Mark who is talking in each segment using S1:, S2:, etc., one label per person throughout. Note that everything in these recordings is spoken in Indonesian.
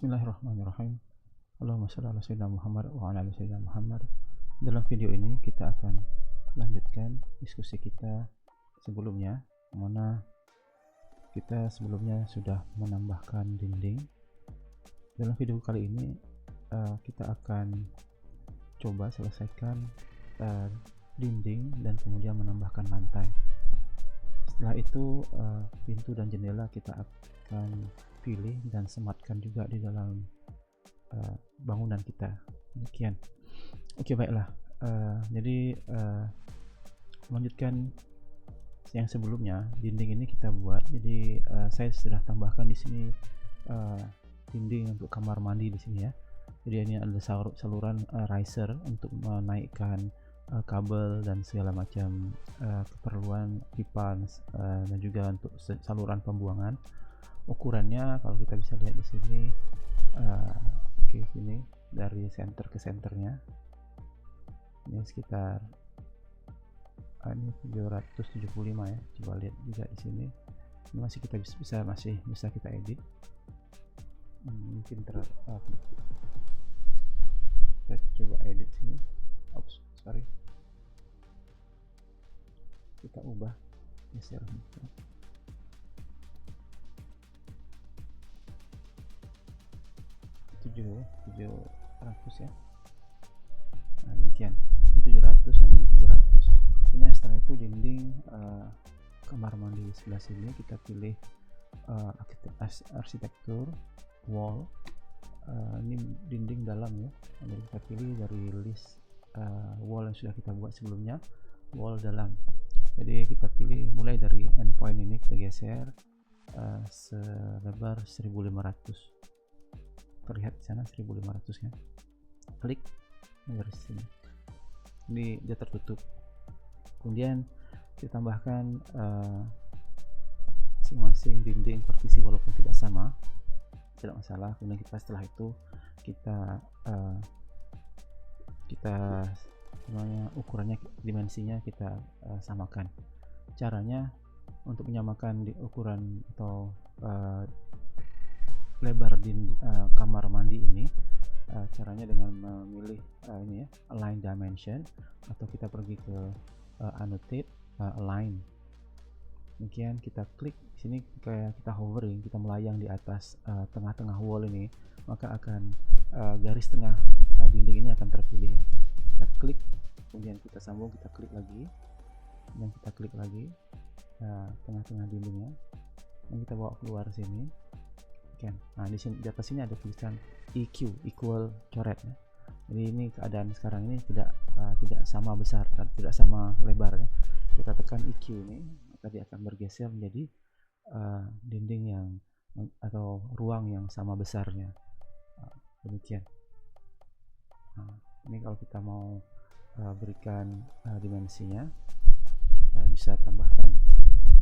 S1: Bismillahirrahmanirrahim. Allahumma shalli ala sayyidina Muhammad wa ala ali sayyidina Muhammad. Dalam video ini kita akan lanjutkan diskusi kita sebelumnya, mana kita sebelumnya sudah menambahkan dinding. Dalam video kali ini kita akan coba selesaikan dinding dan kemudian menambahkan lantai. Setelah itu pintu dan jendela kita akan pilih dan sematkan juga di dalam bangunan kita. Demikian. Oke, baiklah. Jadi melanjutkan yang sebelumnya, dinding ini kita buat. Jadi saya sudah tambahkan di sini dinding untuk kamar mandi di sini ya. Jadi ini ada saluran riser untuk menaikkan kabel dan segala macam keperluan pipa dan juga untuk saluran pembuangan. Ukurannya kalau kita bisa lihat di sini, ini dari center ke centernya ini sekitar ini 775 ya. Coba lihat juga di sini, ini masih kita bisa kita edit. Mungkin kita coba edit sini. Sorry, kita ubah geser 700 ya. Nah, demikian. Ini 700 dan ini 700. Kemudian setelah itu dinding kamar mandi di sebelah sini kita pilih arsitektur wall. Ini dinding dalam ya. Jadi kita pilih dari list wall yang sudah kita buat sebelumnya, wall dalam. Jadi kita pilih mulai dari endpoint ini, kita geser selebar 1500. Terlihat di sana 1500 ya. Klik dari sini. Ini dia tertutup. Kemudian kita tambahkan masing-masing dinding partisi walaupun tidak sama, tidak masalah. Kemudian setelah itu kita ukurannya, dimensinya kita samakan. Caranya untuk menyamakan di ukuran atau lebar di kamar mandi ini, caranya dengan memilih ini ya, align dimension, atau kita pergi ke annotate align. Demikian, kita klik di sini, kayak kita hovering, kita melayang di atas tengah-tengah wall ini, maka akan garis tengah dinding ini akan terpilih ya. Kita klik, kemudian kita sambung, kita klik lagi, dan kita klik lagi tengah-tengah dindingnya, dan kita bawa keluar sini. Nah, di atas sini ada tulisan EQ, equal coret ya. Jadi ini keadaan sekarang ini tidak sama besar, tidak sama lebar ya. Kita tekan EQ ini, maka dia akan bergeser menjadi dinding yang atau ruang yang sama besarnya. Demikian. Nah, ini kalau kita mau berikan dimensinya, kita bisa tambahkan,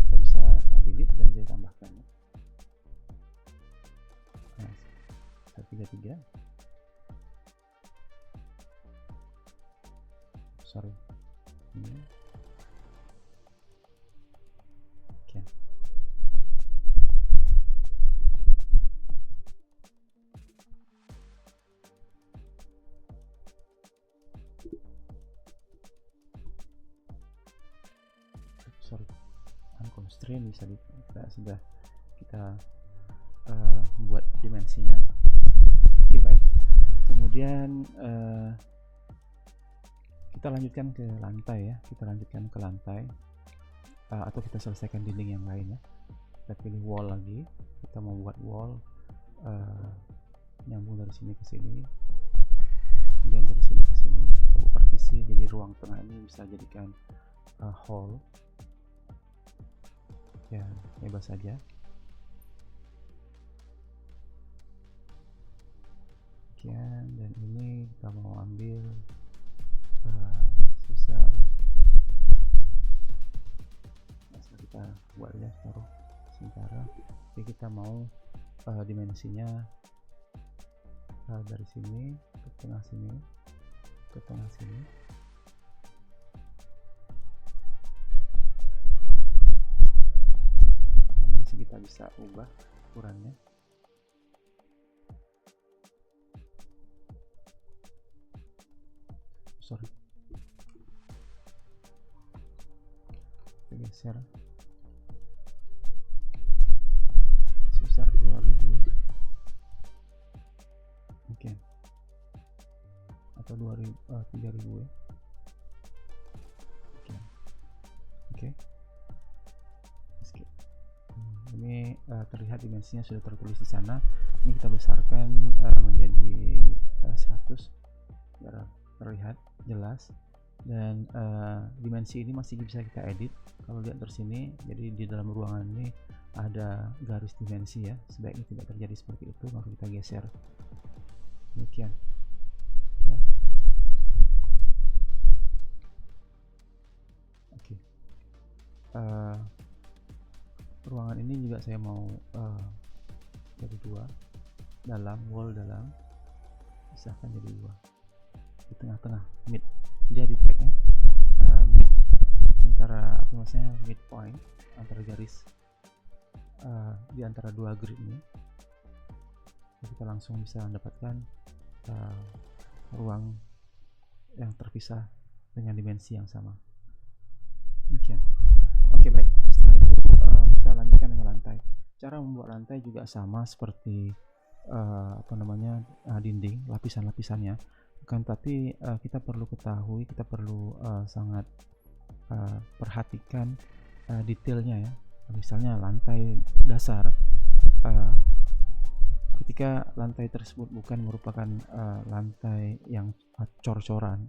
S1: kita bisa delete dan kita tambahkan ya. 33, sorry ini. Oke. Sorry, unconstrained bisa sudah kita buat dimensinya. Oke, baik. Kemudian kita lanjutkan ke lantai ya. Kita lanjutkan ke lantai, atau kita selesaikan dinding yang lain ya. Kita pilih wall lagi. Kita mau buat wall nyambung dari sini ke sini, kemudian dari sini ke sini. Kita buat partisi, jadi ruang tengah ini bisa jadikan hall ya, bebas saja. Dan ini kita mau ambil sebesar, kita buat ya, taruh sementara. Jadi kita mau dimensinya dari sini ke tengah sini, ke tengah sini. Dan masih kita bisa ubah ukurannya. sorry, kita geser sebesar 2000 ya. Oke, atau 3000 ya. Oke. Skip. Ini terlihat dimensinya sudah tertulis di sana. Ini kita besarkan menjadi 100 biar terlihat jelas. Dan dimensi ini masih bisa kita edit. Kalau lihat dari sini, jadi di dalam ruangan ini ada garis dimensi ya. Sebaiknya tidak terjadi seperti itu, maka kita geser. Demikian. Ya. Oke. Ruangan ini juga saya mau jadi 2 dalam, wall dalam, pisahkan jadi 2 di tengah-tengah, mid, dia di tag ya, mid antara apa maksudnya, midpoint antara garis di antara 2 grid ini. Kita langsung bisa mendapatkan ruang yang terpisah dengan dimensi yang sama. Demikian. Oke, baik. Setelah itu kita lanjutkan dengan lantai. Cara membuat lantai juga sama seperti dinding, lapisan-lapisannya. Kan tapi kita perlu ketahui, kita perlu sangat perhatikan detailnya ya. Misalnya lantai dasar, ketika lantai tersebut bukan merupakan lantai yang cor-coran,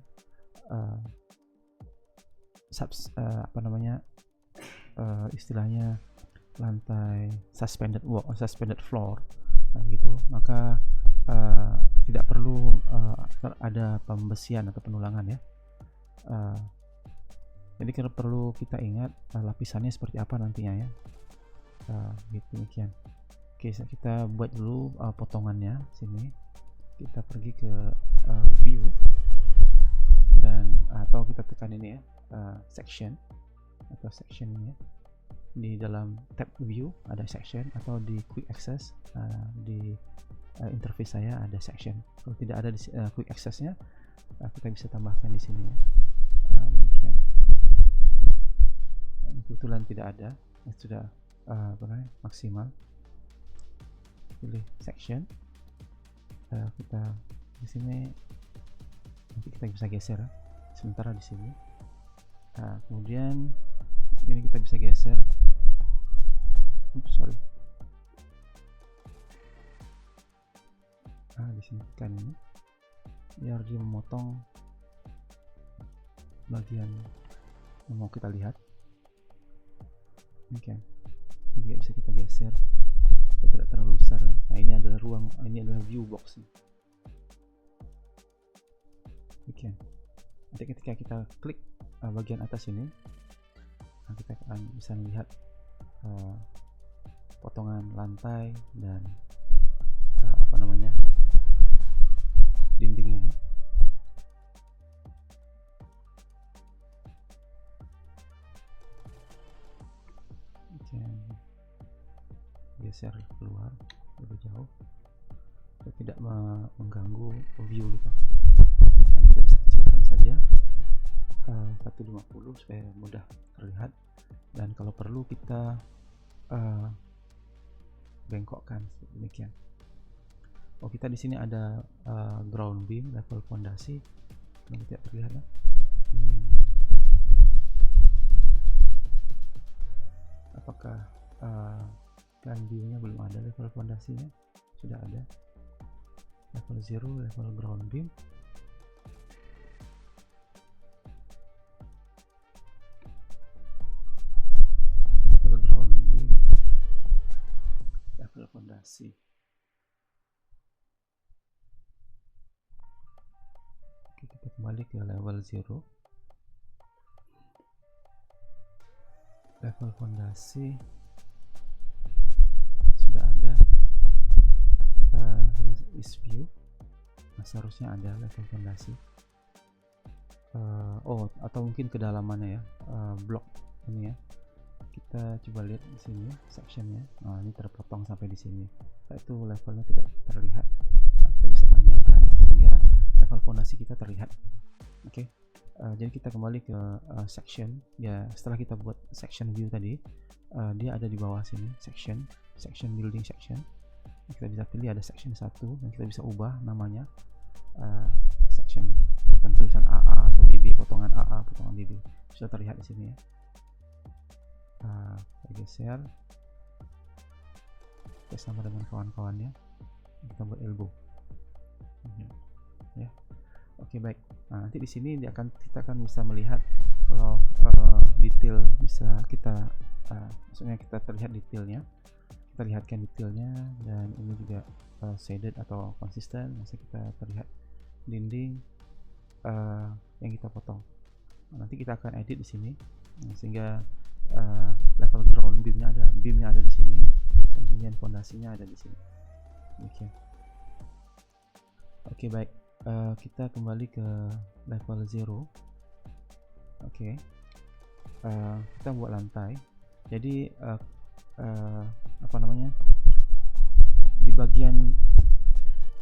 S1: istilahnya lantai suspended floor gitu, maka tidak perlu ada pembesian atau penulangan ya. Jadi perlu kita ingat lapisannya seperti apa nantinya ya. Gitu, demikian. Oke, kita buat dulu potongannya. Sini kita pergi ke view, dan atau kita tekan ini ya, section atau section ini ya. Di dalam tab view ada section, atau di quick access di interface saya ada section. Kalau tidak ada di quick accessnya, kita bisa tambahkan di sini ya. Demikian. Kebetulan tidak ada, sudah maksimal. Pilih section, kita di sini, nanti kita bisa geser sementara di sini. Kemudian ini kita bisa geser, di sini kan ini biar dia memotong bagian yang mau kita lihat. Demikian. Juga bisa kita geser, tidak terlalu besar ya. Nah, ini adalah ruang, ini adalah view box nih. Demikian. Nanti ketika kita klik bagian atas ini, kita akan bisa melihat potongan lantai dan dindingnya ya. Geser keluar lebih jauh, tidak mengganggu view kita. Nah, ini kita bisa kecilkan saja 150 supaya mudah terlihat, dan kalau perlu kita bengkokkan demikian. Kita di sini ada ground beam, level fondasi, yang tidak terlihat ya. Apakah plan view-nya belum ada? Level fondasinya sudah ada, level 0, level ground beam. Level ground beam, level fondasi. Oke, kita kembali ke level 0. Level fondasi sudah ada, is view, seharusnya ada level fondasi. Atau mungkin kedalamannya ya, blok ini ya. Kita coba lihat di sini sectionnya. Ini terpotong sampai di sini. Itu levelnya tidak terlihat. Kita bisa panjangkan sehingga level fondasi kita terlihat. Oke. Jadi kita kembali ke section ya. Setelah kita buat section view tadi, dia ada di bawah sini, section building section. Kita bisa pilih ada section 1 dan kita bisa ubah namanya section tertentu, misalnya AA atau BB, potongan AA, potongan BB. Sudah terlihat di sini ya. Kita geser, kita sama dengan kawan-kawannya, kita buat elbow ya. Oke, baik. Nah, nanti di sini kita akan bisa melihat kalau detail bisa kita maksudnya kita terlihat detailnya, kita lihatkan detailnya, dan ini juga shaded atau konsisten. Bisa kita terlihat dinding yang kita potong. Nanti kita akan edit di sini sehingga level ground beamnya ada di sini, dan kemudian fondasinya ada di sini. Oke, baik. Kita kembali ke level 0. Kita buat lantai. Jadi di bagian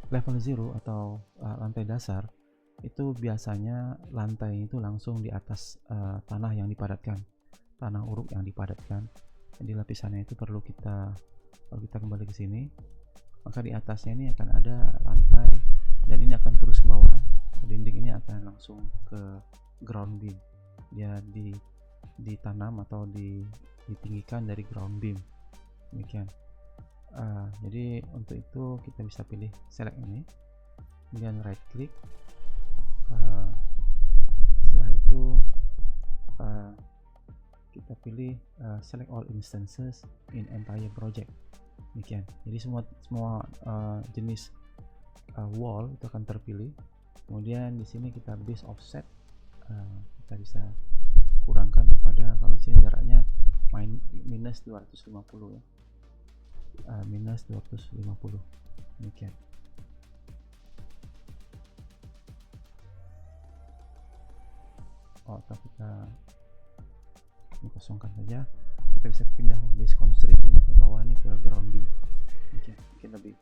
S1: level 0 atau lantai dasar itu biasanya lantai itu langsung di atas tanah yang dipadatkan, tanah uruk yang dipadatkan. Jadi lapisannya itu perlu kita kembali ke sini, maka di atasnya ini akan ada lantai, dan ini akan terus ke bawah. Dinding ini akan langsung ke ground beam, dia ditanam atau ditinggikan dari ground beam, demikian. Jadi untuk itu kita bisa pilih select ini, kemudian right click. Setelah itu kita pilih select all instances in entire project, demikian. Jadi semua jenis wall itu akan terpilih. Kemudian di sini kita base offset, kita bisa kurangkan kepada, kalau di sini jaraknya minus 250 ya, minus 250, demikian. Atau kita kosongkan saja. Kita bisa pindah base constraint ini ke bawah, ini ke ground beam, mungkin lebih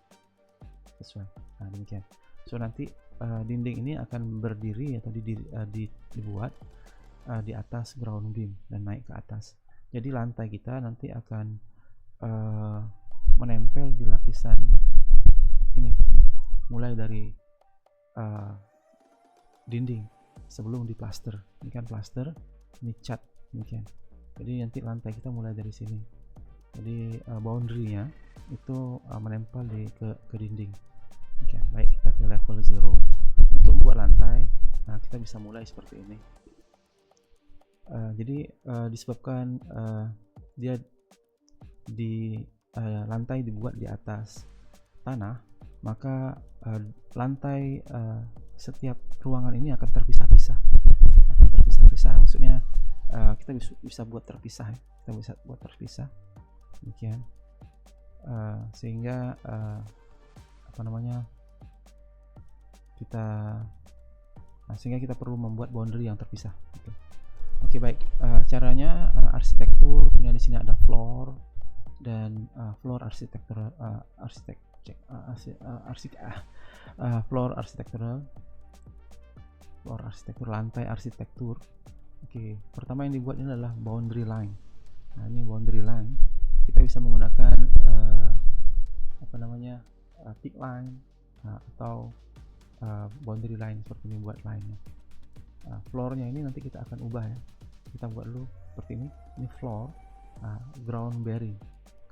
S1: sesuai. Nah, demikian. So nanti dinding ini akan berdiri atau dibuat di atas ground beam dan naik ke atas. Jadi lantai kita nanti akan menempel di lapisan ini, mulai dari dinding sebelum diplaster. Ini kan plaster, ini cat, demikian. Jadi nanti lantai kita mulai dari sini. Jadi boundary-nya itu menempel ke dinding. Oke, baik, kita ke level 0. Untuk membuat lantai, kita bisa mulai seperti ini. Jadi disebabkan dia lantai dibuat di atas tanah, maka lantai setiap ruangan ini akan terpisah-pisah. Maksudnya kita bisa buat terpisah ya. Kita bisa buat terpisah, demikian. Sehingga sehingga kita perlu membuat boundary yang terpisah. Oke, baik. Caranya arsitektur, kemudian di sini ada floor dan floor arsitektural, floor arsitektur, lantai arsitektur. Oke, pertama yang dibuat ini adalah boundary line. Nah, ini boundary line. Kita bisa menggunakan thick line atau boundary line seperti ini buat line-nya. Floor-nya ini nanti kita akan ubah ya. Kita buat dulu seperti ini. Ini floor ground bearing.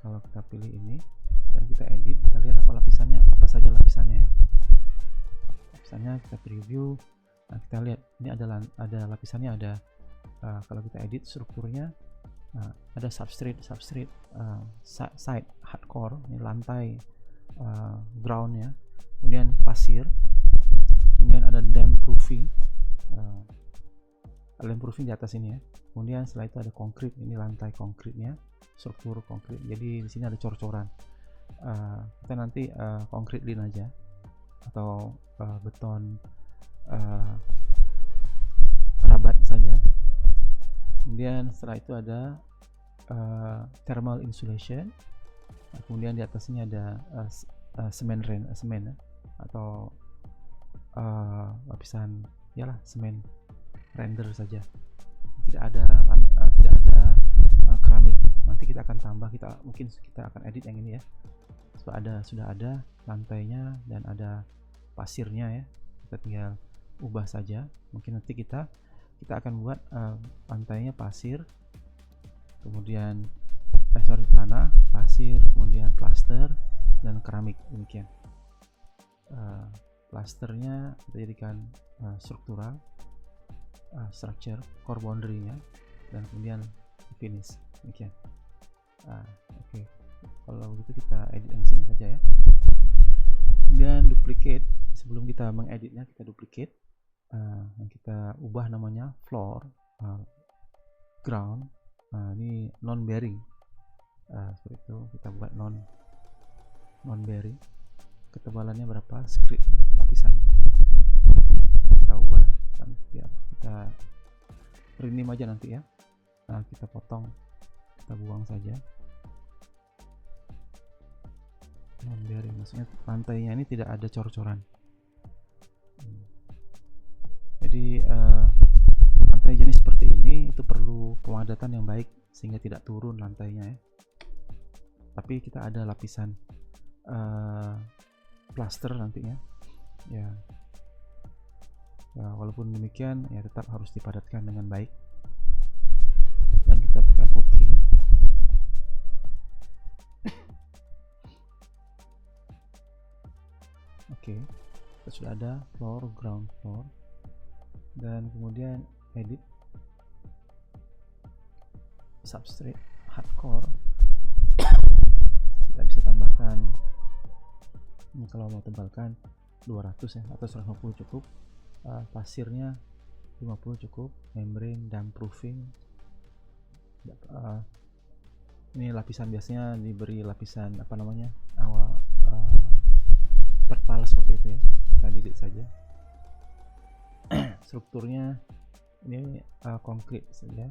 S1: Kalau kita pilih ini dan kita edit, kita lihat apa saja lapisannya ya. Lapisannya kita preview. Nah, kita lihat ini ada lapisannya, ada kalau kita edit strukturnya, ada substrate, side hardcore, ini lantai groundnya, kemudian pasir, kemudian ada damp proofing di atas ini ya. Kemudian setelah itu ada konkrit, ini lantai konkritnya, struktur konkrit. Jadi di sini ada cor-coran. Kita nanti konkritlin aja atau beton rabat saja. Kemudian setelah itu ada thermal insulation. Kemudian di atasnya ada semen atau lapisan ialah semen render saja, tidak ada keramik. Nanti kita akan tambah, mungkin kita akan edit yang ini ya. Sudah ada lantainya dan ada pasirnya ya, kita tinggal ubah saja. Mungkin nanti kita akan buat lantainya pasir, kemudian tanah, pasir, kemudian plaster dan keramik, demikian. Plasternya kita jadikan struktural, structure, core boundary-nya, dan kemudian finish, demikian. Oke. Kalau begitu kita edit yang sini saja ya. Kemudian duplicate. Sebelum kita mengeditnya, kita duplicate. Kita ubah namanya floor, ground. Ini non bearing. Seperti itu kita buat non bearing. Ketebalannya berapa? Script lapisan. Kita ubah dan biar kita rename aja nanti ya. Kita potong, kita buang saja. Non bearing maksudnya lantainya ini tidak ada cor-coran. Jadi lantai jenis seperti ini itu perlu pemadatan yang baik sehingga tidak turun lantainya ya. Tapi kita ada lapisan plaster nantinya ya. Walaupun demikian ya tetap harus dipadatkan dengan baik dan kita tekan OK. Oke, kita sudah ada floor, ground floor, dan kemudian edit substrate hardcore. Kita bisa tambahkan ini, kalau mau tebalkan 200 ya atau 150 cukup, pasirnya 50 cukup, membrane dan proofing. Ini lapisan biasanya diberi lapisan apa namanya awal terpal seperti itu ya, kita delete saja. Strukturnya ini konkret saja,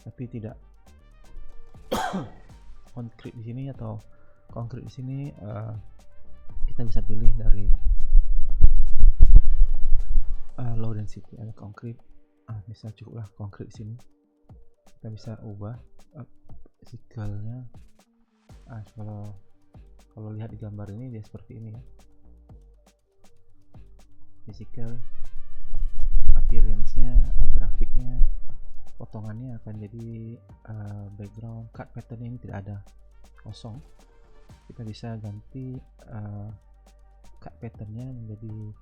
S1: tapi tidak konkret di sini atau konkret di sini. Kita bisa pilih dari low density, ada konkret. Bisa cukuplah konkret di sini. Kita bisa ubah physicalnya. Kalau lihat di gambar ini dia seperti ini ya. Physical appearance-nya, grafiknya, potongannya akan jadi background, cut pattern ini tidak ada, kosong. Kita bisa ganti cut pattern-nya menjadi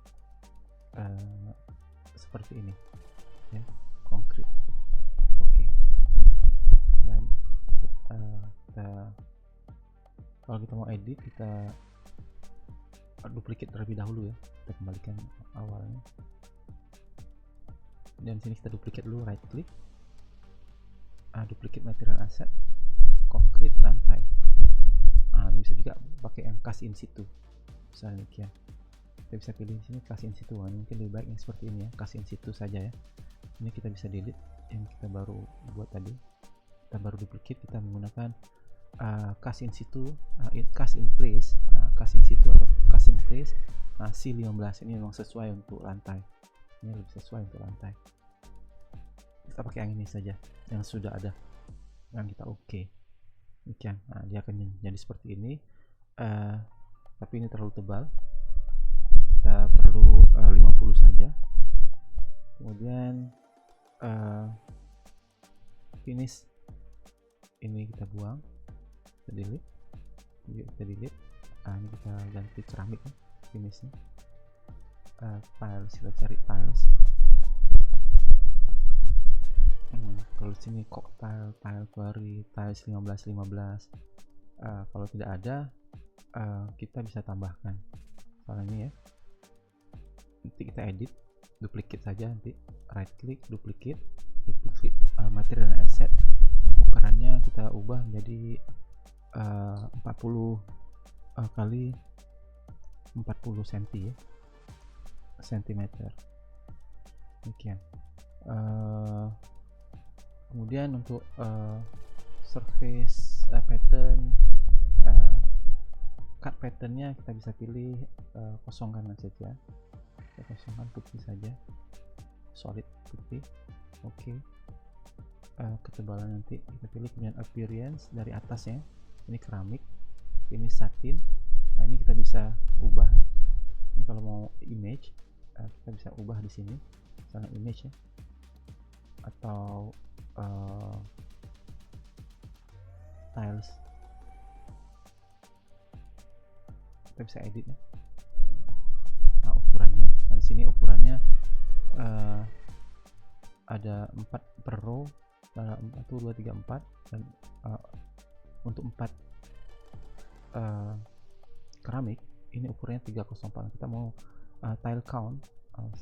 S1: seperti ini ya, konkret. Oke. Dan kalau kita mau edit, kita duplicate terlebih dahulu ya. Kita kembalikan awalnya. Dan sini kita duplicate dulu, right click, duplicate material asset, concrete lantai. Ini bisa juga pakai yang cast in situ, misalnya demikian. Kita bisa pilih di sini cast in situ. Mungkin lebih baik yang seperti ini ya, cast in situ saja ya. Ini kita bisa delete yang kita baru buat tadi. Kita baru duplicate, kita menggunakan cast in situ, cast in place, cast in situ atau cast in place. C15 ini memang sesuai untuk lantai. Ini lebih sesuai untuk lantai. Kita pakai yang ini saja, yang sudah ada, yang kita oke. Demikian. Dia akan jadi seperti ini. Tapi ini terlalu tebal. Kita perlu 50 saja. Kemudian finish ini kita buang, kita delete. Ini kita ganti keramik ya, finishnya. Tiles, kita cari tiles. Kalau di sini cocktail, tile quarry, tiles 15. Kalau tidak ada, kita bisa tambahkan. Soalnya ini ya. Nanti kita edit, duplicate saja, nanti right click, duplicate material asset. Ukurannya kita ubah menjadi 40 kali 40 cm ya, sentimeter. Demikian. Kemudian untuk surface pattern, cut patternnya kita bisa pilih kosongkan saja. kita kosongkan putih saja, solid putih. Oke. Ketebalan nanti kita pilih, kemudian appearance dari atasnya ini keramik, ini satin. Nah ini kita bisa ubah. Ini kalau mau image kita bisa ubah di sini, misalnya image ya, atau tiles, kita bisa edit ya. Nah ukurannya, nah di sini ukurannya ada 4 per row, 1, 2, 3, 4, dan untuk 4 keramik ini ukurannya 304. Kita mau tile count 1,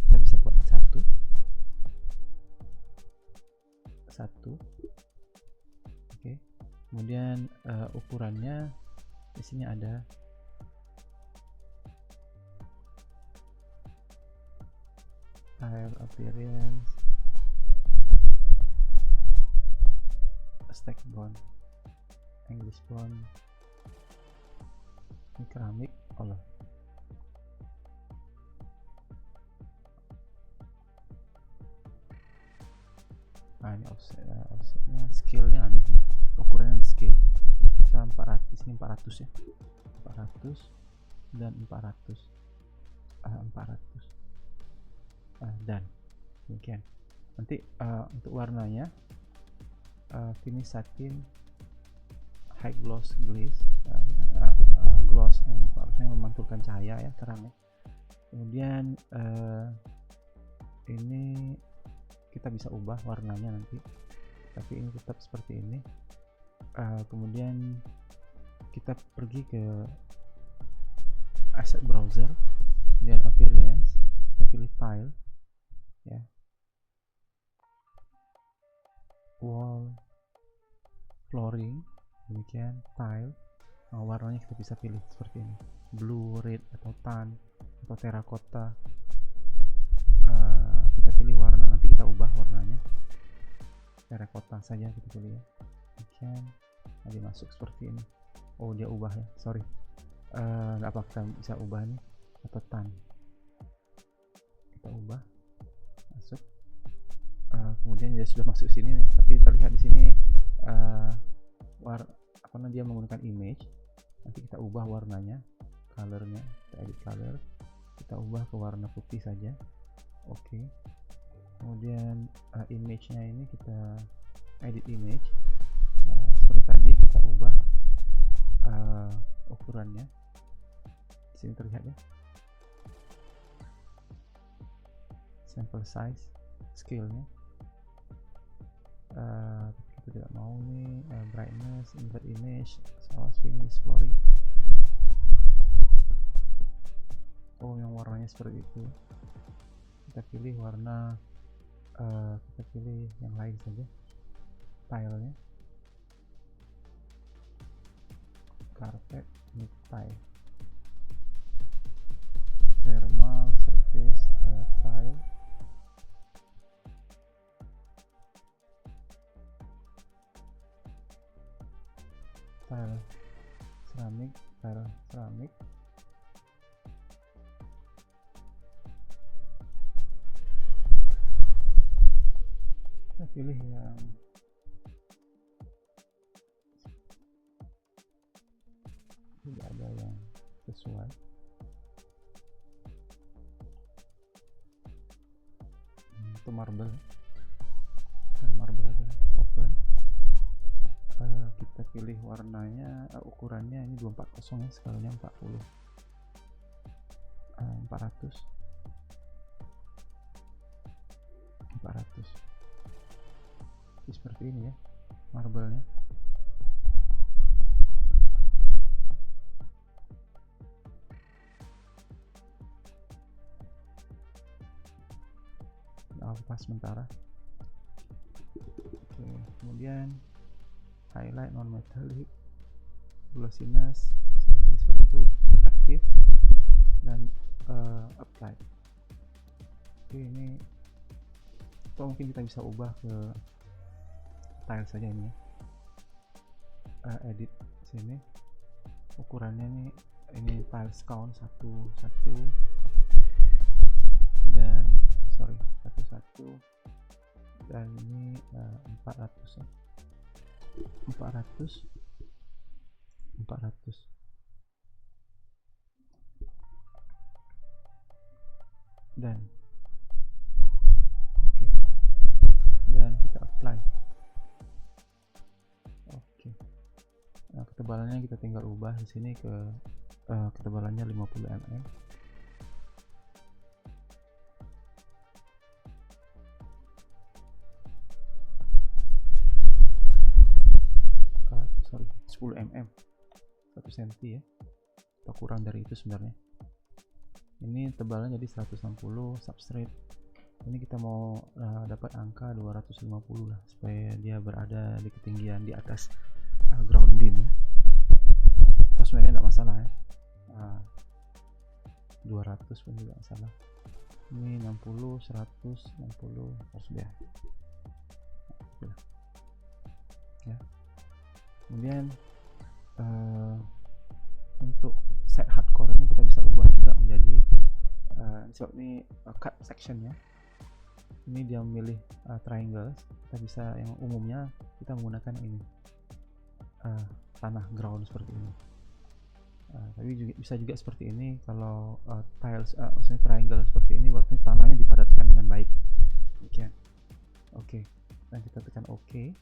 S1: kita bisa buat 1. Oke. Kemudian ukurannya di sini ada tile appearance, stack bond, English bond, ini keramik. Nah ini offsetnya, skillnya aneh nih, ukurannya skill kita 400, di sini 400 ya, 400 dan 400, 400. Dan demikian. Nanti untuk warnanya finish satin, high gloss glaze, gloss yang harusnya memantulkan cahaya ya, terang ya. Kemudian ini kita bisa ubah warnanya nanti, tapi ini tetap seperti ini. Kemudian kita pergi ke asset browser, kemudian appearance, kita pilih tile ya, wall, flooring, demikian tile. Nah, warnanya kita bisa pilih seperti ini, blue, red, atau tan, atau terracotta. Kita pilih warna, nanti kita ubah warnanya, terracotta saja kita pilih ya. Demikian, nanti masuk seperti ini. Oh dia ubah ya, sorry, nggak apa, kita bisa ubah nih, atau tan, kita ubah, masuk. Kemudian dia sudah masuk sini nih, tapi terlihat di sini karena dia menggunakan image. Nanti kita ubah warnanya, colornya, kita edit color, kita ubah ke warna putih saja. Oke. Kemudian image-nya ini kita edit image, seperti tadi kita ubah ukurannya. Di sini terlihat ya, sample size, scale-nya. Kita tidak mau nih, brightness, invert image, source, finish, flooring. Oh yang warnanya seperti itu, kita pilih warna, kita pilih yang lain saja, tilenya, carpet, mid tile, thermal surface, tile, tile ceramic, tile ceramic, kita pilih yang tidak ada yang sesuai. Itu marble aja, open. Kita pilih warnanya, ukurannya ini 240 ya, skalanya 40, 400. Jadi seperti ini ya marble-nya. Alpha sementara. Oke, kemudian highlight, non metallic, glossiness, seperti itu, reflective, dan apply. Oke, ini atau mungkin kita bisa ubah ke tile saja ini ya. Edit sini, ukurannya nih ini tiles count 1 dan sorry 1 dan ini 400 ya. 400 dan oke, dan kita apply. Oke. Nah, ketebalannya kita tinggal ubah di sini ke ketebalannya 50 mm. Sorry, 10 mm, 1 cm ya, atau kurang dari itu sebenarnya. Ini tebalnya jadi 160 substrate. Ini kita mau dapat angka 250 lah, supaya dia berada di ketinggian di atas ground beam ya. Atau sebenarnya tidak masalah ya, 200 pun juga masalah. Ini 60, 100, 60 harus ya. Ya. Kemudian untuk side hardcore ini kita bisa ubah juga menjadi ini cut section ya. Ini dia memilih triangle. Kita bisa yang umumnya kita menggunakan ini tanah ground seperti ini. Tapi juga bisa juga seperti ini. Kalau tiles maksudnya triangle seperti ini, berarti tanahnya dipadatkan dengan baik. Demikian. Oke. Dan kita tekan OK.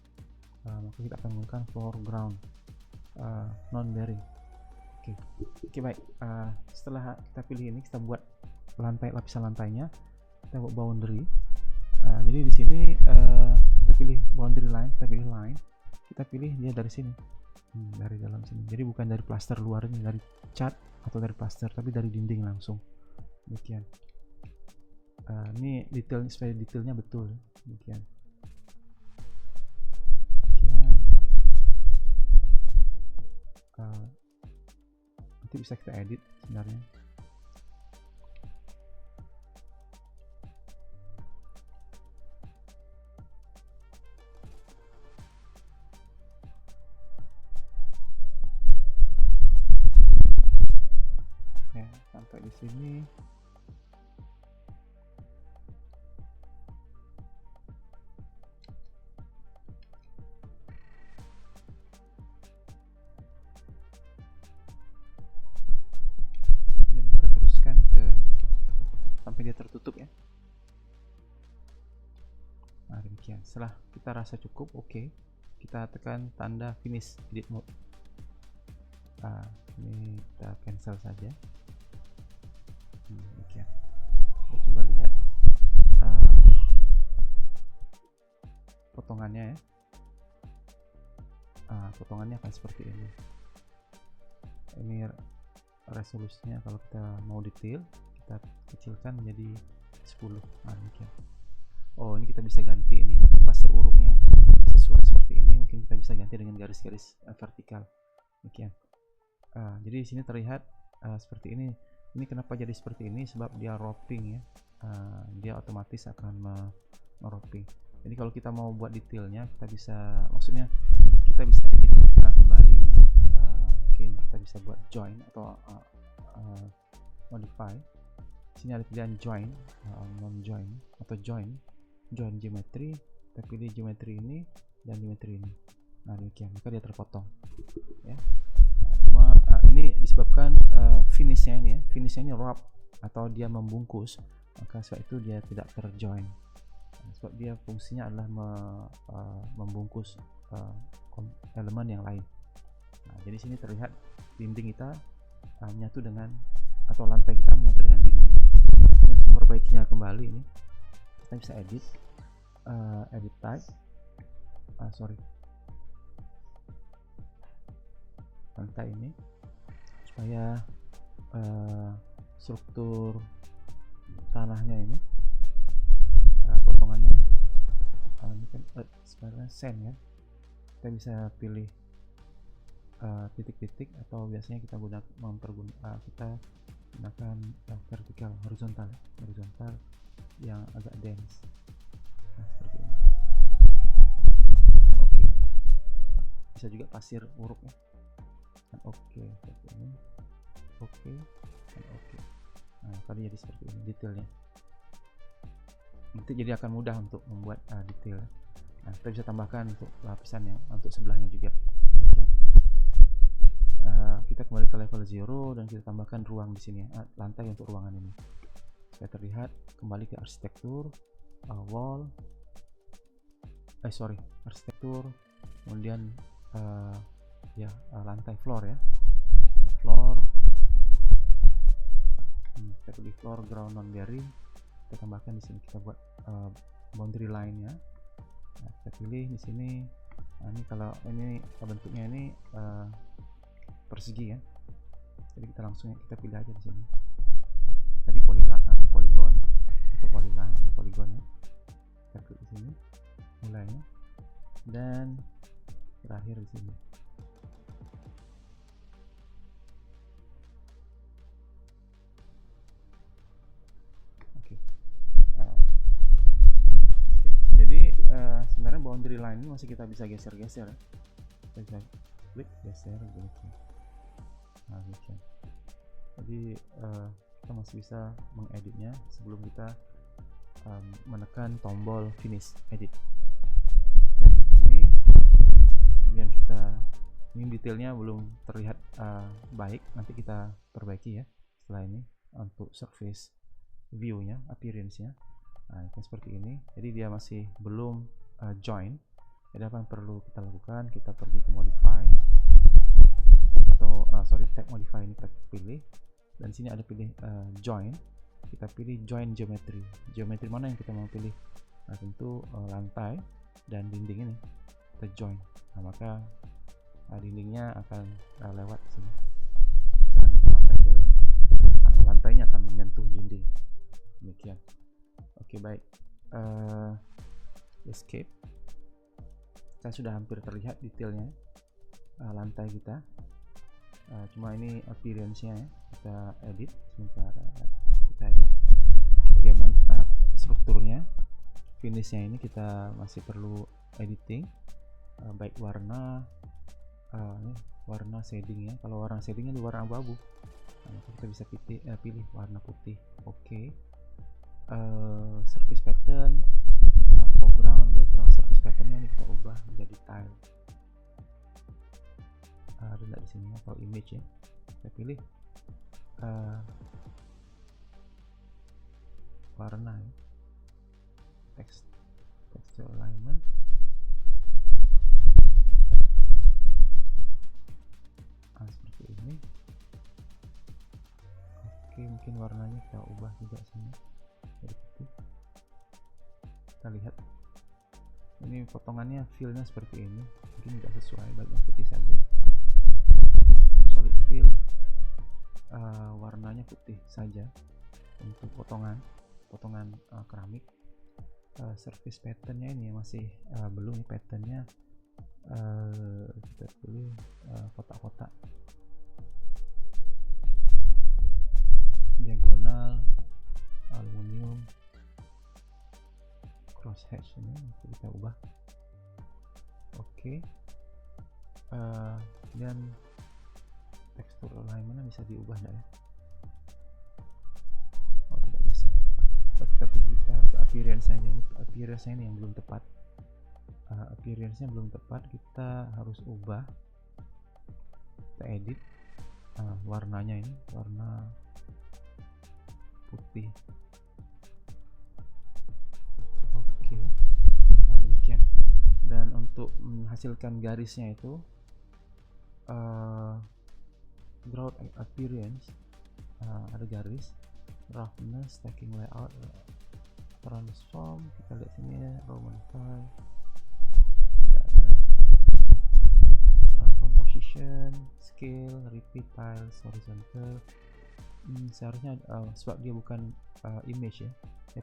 S1: Maka kita akan menggunakan foreground non bearing. Oke, baik. Setelah kita pilih ini, kita buat lapisan lantainya. Kita buat boundary. Jadi di sini kita pilih boundary line, kita pilih line, kita pilih dia dari sini, dari dalam sini. Jadi bukan dari plaster luarnya, dari cat atau dari plaster, tapi dari dinding langsung. Demikian. Ini detail supaya detailnya betul. Demikian. Nanti bisa kita edit sebenarnya. Ya, sampai di sini. Dan kita teruskan sampai dia tertutup ya. Nah, demikian. Setelah kita rasa cukup, oke, kita tekan tanda finish edit mode. Ini kita cancel saja. Demikian. Kita coba lihat potongannya ya. Potongannya akan seperti ini. Ini resolusinya kalau kita mau detail, kita kecilkan menjadi 10. Demikian. Oh, ini kita bisa ganti ini ya, pasir uruknya sesuai seperti ini. Mungkin kita bisa ganti dengan garis-garis vertikal. Demikian. Jadi di sini terlihat seperti ini. Ini kenapa jadi seperti ini? Sebab dia roping ya. Dia otomatis akan meroping. Jadi kalau kita mau buat detailnya, kita bisa, maksudnya kita bisa edit kembali ini. Mungkin kita bisa buat join atau modify. Sini ada pilihan join, non join atau join geometry. Kita pilih geometry ini dan geometry ini. Nah, demikian, maka dia terpotong ya. Cuma ini disebabkan finishnya ini ya, finishnya ini wrap atau dia membungkus, maka sebab itu dia tidak terjoin. Sebab dia fungsinya adalah membungkus elemen yang lain. Nah, jadi sini terlihat dinding kita menyatu dengan, atau lantai kita menyatu dengan dinding. Ini untuk memperbaikinya kembali, ini kita bisa edit type, lantai ini supaya struktur tanahnya ini potongannya ini kan sebenarnya sand ya, kita bisa pilih titik-titik atau biasanya kita kita gunakan vertikal, horizontal yang agak dense. Nah, seperti ini. Oke. Bisa juga pasir uruk ya. Oke, seperti ini. oke, dan oke. Nah, tadi jadi seperti ini detailnya. Nanti jadi akan mudah untuk membuat detail. Nah, kita bisa tambahkan untuk lapisan yang untuk sebelahnya juga. Demikian. Kita kembali ke level 0 dan kita tambahkan ruang di sini, lantai untuk ruangan ini. Supaya terlihat, kembali ke arsitektur, wall, arsitektur, kemudian lantai floor ya, floor. Kita pilih floor ground non bearing, kita tambahkan di sini, kita buat boundary line ya. Nah, kita pilih di sini. Nah, ini kalau ini bentuknya ini persegi ya, jadi kita langsung pilih aja di sini. Tadi polygon atau polygon ya. Kita klik di sini mulainya dan terakhir di sini. Oke. Jadi sebenarnya boundary line ini masih kita bisa geser-geser ya. Kita bisa klik geser gitu. Nah, gitu. Jadi kita masih bisa mengeditnya sebelum kita menekan tombol finish edit. Tekan ini, kemudian ini detailnya belum terlihat baik, nanti kita perbaiki ya setelah ini untuk surface view nya, appearance nya. Nah, itu seperti ini. Jadi dia masih belum join. Jadi apa yang perlu kita lakukan, kita pergi ke modify atau tab modify ini kita pilih, dan sini ada pilih join. Kita pilih join geometry mana yang kita mau pilih. Nah, tentu lantai dan dinding ini kita join. Nah, maka dindingnya akan lewat sini, akan sampai ke lantainya akan menyentuh dinding. Demikian. Oke, baik. Escape. Kita sudah hampir terlihat detailnya lantai kita. Cuma ini appearance-nya ya. Kita edit sebentar. Kita edit bagaimana strukturnya, finishnya ini kita masih perlu editing, baik warna shading ya. Kalau warna shadingnya di warna abu-abu, nah, kita bisa pilih warna putih. Oke. Surface pattern, foreground, background, surface patternnya ini kita ubah menjadi tile. Ada di sini atau image ya. Kita pilih warna ya. Texture alignment. Seperti ini. Oke, mungkin warnanya kita ubah juga sini. Jadi kita lihat ini potongannya, feel-nya seperti ini, mungkin tidak sesuai, baiknya putih saja. Solid fill, warnanya putih saja untuk potongan keramik. Surface patternnya ini masih belum, patternnya kita pilih kotak-kotak diagonal, aluminium, cross hatch ini kita ubah. Oke. Dan tekstur alignment bisa diubah enggak ya? Oh, tidak bisa. Kita pergi ke appearance-nya ini. Appearance-nya ini yang belum tepat. Appearance-nya belum tepat, kita harus ubah. Kita edit warnanya ini, warna putih. Oke. Nah, demikian. Dan untuk menghasilkan garisnya itu ground appearance, ada garis, roughness, stacking layout, transform, kita lihat sini ya, Roman 5 tidak ada, transform position, scale, repeat tiles, horizontal. Seharusnya sebab dia bukan image ya,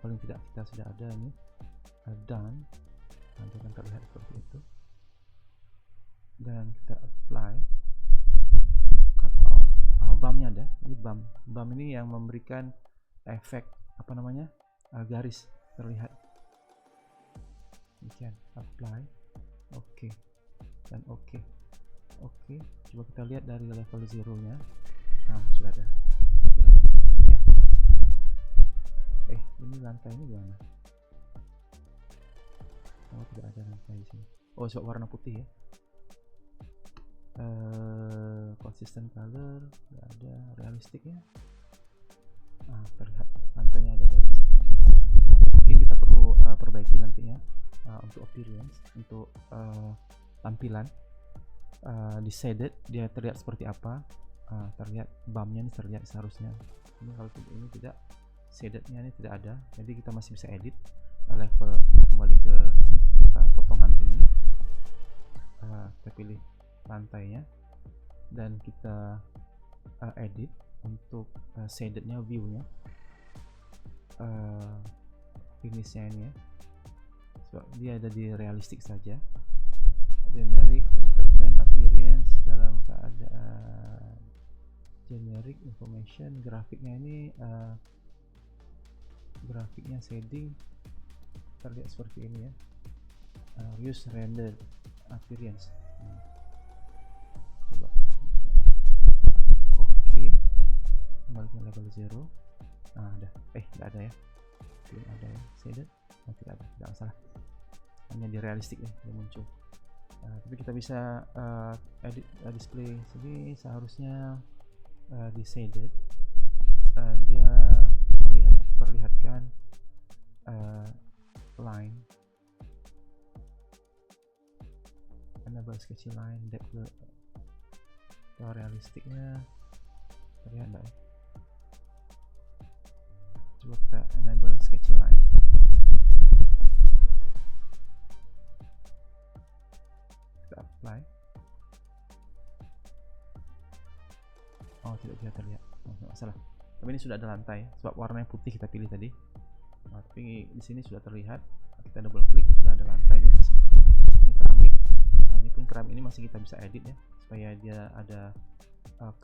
S1: paling tidak kita sudah ada ini done, nanti akan terlihat seperti itu. Dan kita apply, cut out, bumpnya ada, ini bump ini yang memberikan efek garis terlihat. Demikian, apply, dan oke. Coba kita lihat dari level 0 nya. Nah, sudah ada ukuran demikian. Ini lantai ini gimana? Oh, tidak ada lantai di sini. Oh, sebab warna putih ya. Consistent color tidak ada, realistik ya. Terlihat lantainya ada garis. Mungkin kita perlu perbaiki nantinya untuk appearance, untuk tampilan. Di shaded dia terlihat seperti apa. Terlihat bumpnya ini terlihat seharusnya. Ini kalau ini tidak, shadednya ini tidak ada, jadi kita masih bisa edit level. Kita kembali ke potongan sini, kita pilih lantainya dan kita edit untuk shadednya, viewnya, finishnya ini ya. So, dia ada di realistik saja. Generic reflection appearance dalam keadaan generic information. Grafiknya ini grafiknya shading terlihat seperti ini ya. Use render appearance. Coba. Oke. Kembali ke level 0. Ada. Tidak ada ya. Belum ada ya. Shaded. Tidak ada. Tidak masalah. Hanya di realistik ya yang muncul. Tapi kita bisa edit display sini. Seharusnya di shaded dia perlihatkan line, enable sketchy line, depth atau realistiknya terlihat enggak ya? Coba kita enable sketchy line. Kita apply. Oh, tidak bisa terlihat. Nggak masalah. Tapi ini sudah ada lantai, sebab warnanya putih kita pilih tadi. Tapi di sini sudah terlihat. Kita double klik, sudah ada lantai di atas. Ini keramik. Ini pun keramik ini masih kita bisa edit ya, supaya dia ada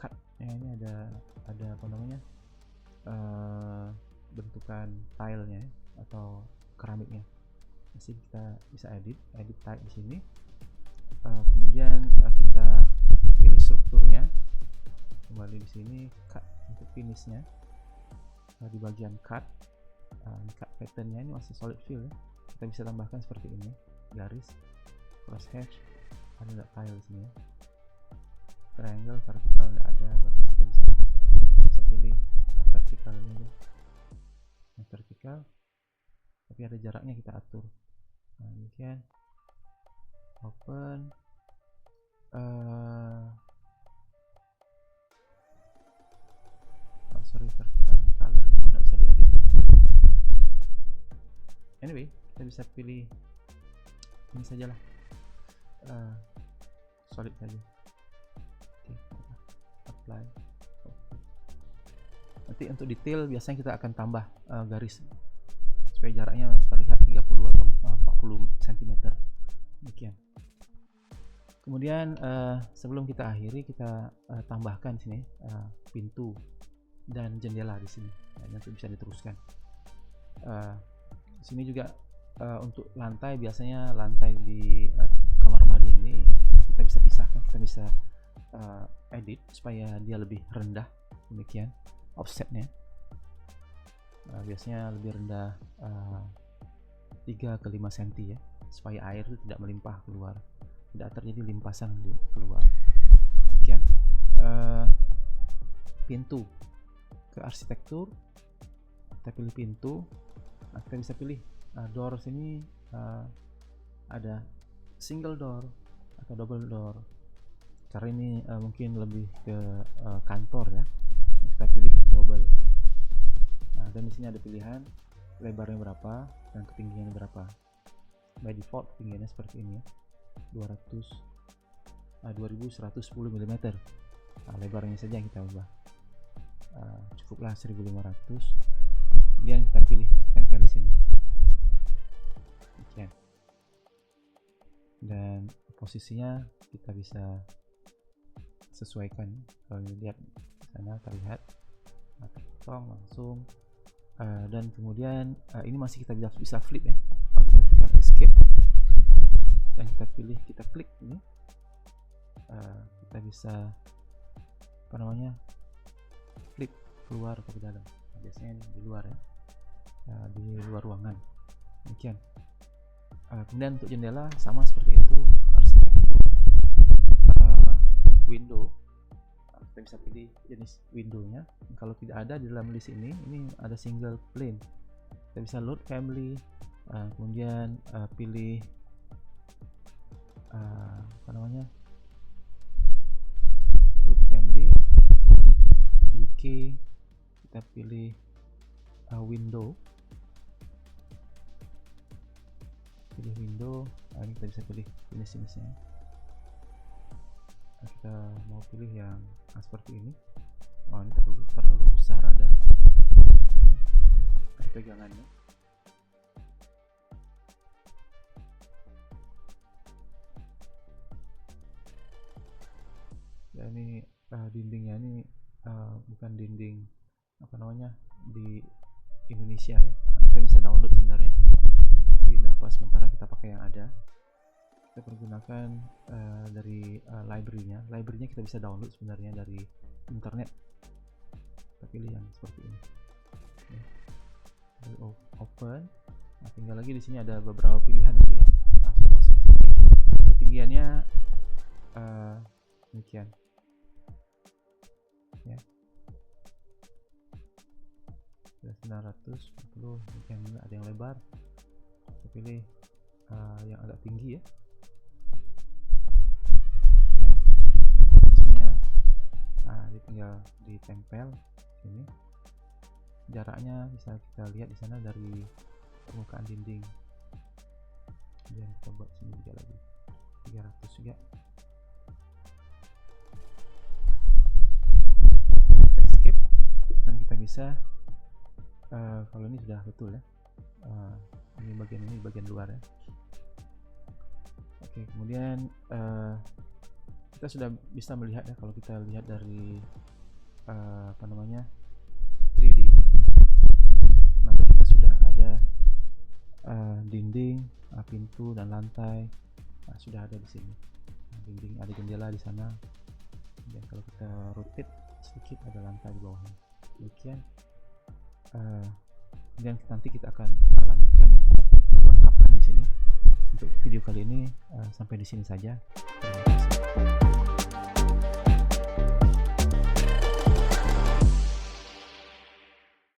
S1: cut. Ini ada apa namanya? Bentukan tilenya ya, atau keramiknya. Masih kita bisa edit type di sini. Kemudian kita pilih strukturnya. Kembali di sini cut untuk finishnya. Di bagian cut, cut patternnya ini masih solid fill ya. Kita bisa tambahkan seperti ini, garis, cross hatch, ada nggak tile di sini ya. Triangle, vertical nggak ada, berarti kita bisa pilih cut vertical ini deh. Yang vertical, tapi ada jaraknya kita atur. Demikian. Open. Sorry, vertical colornya nggak bisa diedit. Anyway, kita bisa pilih ini sajalah, solid saja. Oke, apply. Nanti untuk detail biasanya kita akan tambah garis supaya jaraknya terlihat 30 atau 40 cm. Demikian. Kemudian sebelum kita akhiri, kita tambahkan sini pintu dan jendela di sini. Nanti bisa diteruskan. Di sini juga untuk lantai, biasanya lantai di kamar mandi ini kita bisa pisahkan, kita bisa edit supaya dia lebih rendah. Demikian offsetnya. Biasanya lebih rendah 3 ke 5 cm ya, supaya air itu tidak melimpah keluar, tidak terjadi limpasan keluar. Demikian. Pintu, ke arsitektur, kita pilih pintu. Kita bisa pilih door sini, ada single door atau double door. Karena ini mungkin lebih ke kantor ya, kita pilih double. Dan di sini ada pilihan lebarnya berapa dan ketinggiannya berapa. By default ketinggiannya seperti ini ya, 2110 mm. Lebarnya saja yang kita ubah. Cukuplah 1500. Kemudian kita pilih tempel di sini. Oke. Dan posisinya kita bisa sesuaikan. Kalau dilihat di sana terlihat potong langsung. Dan kemudian ini masih kita bisa flip ya. Kalau kita tekan escape dan kita pilih, kita klik ini, kita bisa flip keluar atau ke dalam. Nah, biasanya di luar ya, di luar ruangan. Demikian. Kemudian untuk jendela sama seperti itu, arsitektur window. Kita bisa pilih jenis windownya. Kalau tidak ada di dalam list ini ada single pane. Kita bisa load family, kemudian pilih load family UK, kita pilih window, ini kita bisa pilih jenis-jenisnya. Kita mau pilih yang seperti ini. Ini terlalu besar, ada pegangannya. Ya, ini dindingnya ini bukan dinding di Indonesia ya. Kita bisa download sebenarnya, tapi tidak apa, sementara kita pakai yang ada. Kita pergunakan dari library-nya kita bisa download sebenarnya dari internet. Kita pilih yang seperti ini. Open. Nah, tinggal lagi di sini ada beberapa pilihan nanti ya. Sudah masuk sini. Ketinggiannya demikian. Ya. 940, demikian. Ada yang lebar. Kita pilih yang agak tinggi ya. Dia tinggal ditempel sini. Jaraknya bisa kita lihat di sana dari permukaan dinding. Kemudian kita buat sini juga lagi 300 juga. Kita escape dan kita bisa kalau ini sudah betul ya. Ini bagian luar ya. Oke, kemudian kita sudah bisa melihat ya, kalau kita lihat dari 3D, maka kita sudah ada dinding, pintu dan lantai. Sudah ada di sini. Dinding, ada jendela di sana. Dan kalau kita rotate sedikit, ada lantai di bawahnya. Demikian. Dan nanti kita akan lanjutkan untuk melengkapkan di sini. Untuk video kali ini sampai di sini saja. Terima kasih.